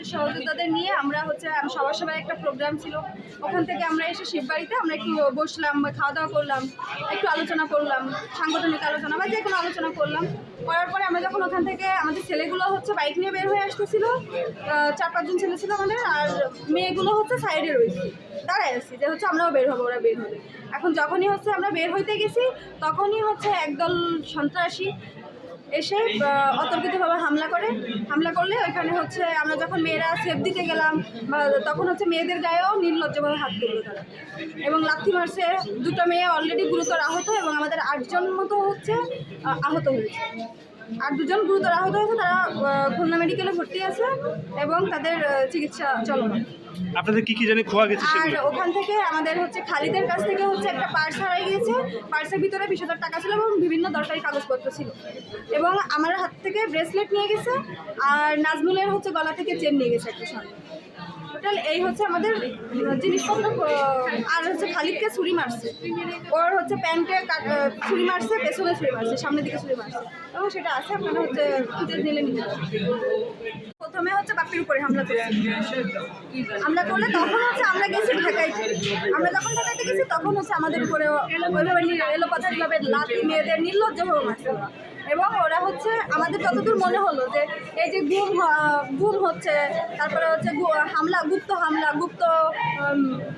হচ্ছে সহযোদ্ধাদের নিয়ে আমরা হচ্ছে সবার সবাই একটা প্রোগ্রাম ছিল, ওখান থেকে আমরা এসে শিববাড়িতে আমরা একটু বসলাম, খাওয়া দাওয়া করলাম, একটু আলোচনা করলাম, সাংগঠনিক আলোচনা বা যে কোনো আলোচনা করলাম। করার পরে আমরা যখন ওখান থেকে আমাদের ছেলেগুলো হচ্ছে বাইক নিয়ে বের হয়ে আসতেছিল, 4-5 জন ছেলে ছিল আমাদের, আর মেয়েগুলো হচ্ছে সাইডে রয়েছে, দাঁড়ায় আসছি যে হচ্ছে আমরাও বের হবো, ওরা বের হবে। এখন যখনই হচ্ছে আমরা বের হইতে গেছি তখনই হচ্ছে একদল সন্ত্রাসী এসে অতর্কিতভাবে হামলা করলে ওইখানে হচ্ছে আমরা যখন মেয়েরা সেফ দিতে গেলাম তখন হচ্ছে মেয়েদের গায়েও নির্লজ্জভাবে হাত তুললো তারা, এবং লাথি মারছে। 2টা মেয়ে অলরেডি গুরুতর আহত এবং আমাদের 8 জন মতো হচ্ছে আহত হয়েছে, আর 2 জন গুরুতর আহত হয়েছে, তারা খুলনা মেডিকেলে ভর্তি আছে এবং তাদের চিকিৎসা চলমান। আপনাদের কি জানি খোয়া গেছে? আর ওখান থেকে আমাদের হচ্ছে খালিদের কাছ থেকে হচ্ছে একটা পার্স হারাই গিয়েছে, পার্সের ভিতরে 20,000 টাকা ছিল এবং বিভিন্ন দরকারি কাগজপত্র ছিল, এবং আমার হাত থেকে ব্রেসলেট নিয়ে গেছে, আর নাজমুলের হচ্ছে গলা থেকে চেন নিয়ে গেছে একটা সঙ্গে। টোটাল এই হচ্ছে আমাদের জিনিসপত্র। আর হচ্ছে খালিদকে ছুরি মারছে, ওর হচ্ছে প্যান্টে ছুরি মারছে, পেছনে ছুরি মারছে, সামনের দিকে ছুরি মারছে, এবং সেটা আছে, আপনারা হচ্ছে ফুটেজ নিলে নিতে পারেন। প্রথমে হচ্ছে বাপির উপরে হামলা করলে তখন হচ্ছে আমরা গেছি ঢাকাইতে। আমরা যখন ঢাকাইতে গেছি তখন হচ্ছে আমাদের উপরে ওইভাবে এলোপাতাড়িভাবে লাথি মেয়েদের নির্লজ্জভাবে মারছে ওরা, এবং ওরা হচ্ছে আমাদের যতদূর মনে হলো যে এই যে গুম হচ্ছে, তারপরে হচ্ছে গুপ্ত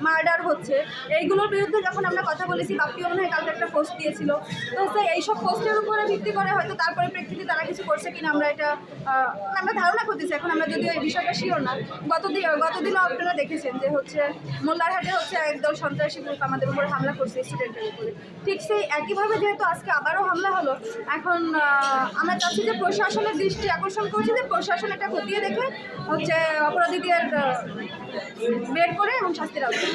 মার্ডার হচ্ছে, এইগুলোর বিরুদ্ধে যখন আমরা কথা বলেছি, বাপিও মনে হয় কালকে একটা পোস্ট দিয়েছিল, তো হচ্ছে এইসব পোস্টের উপরে ভিত্তি করে হয়তো তারপরে প্রেক্ষিতে তারা কিছু করছে কিনা আমরা এটা আমরা ধারণা করতেছি। এখন আমরা যদিও এই বিষয়টা শিওর না। গতদিনও আপনারা দেখেছেন যে হচ্ছে মোল্লারহাটে হচ্ছে একদল সন্ত্রাসী গ্রুপ আমাদের উপরে হামলা করছে, স্টুডেন্টের উপরে। ঠিক সেই একইভাবে যেহেতু আজকে আবারও হামলা হলো, এখন আমরা চাচ্ছি যে প্রশাসনের দৃষ্টি আকর্ষণ করছি যে প্রশাসন এটা খতিয়ে দেখে হচ্ছে অপরাধীদের বের করে এবং শাস্তির আওতায়।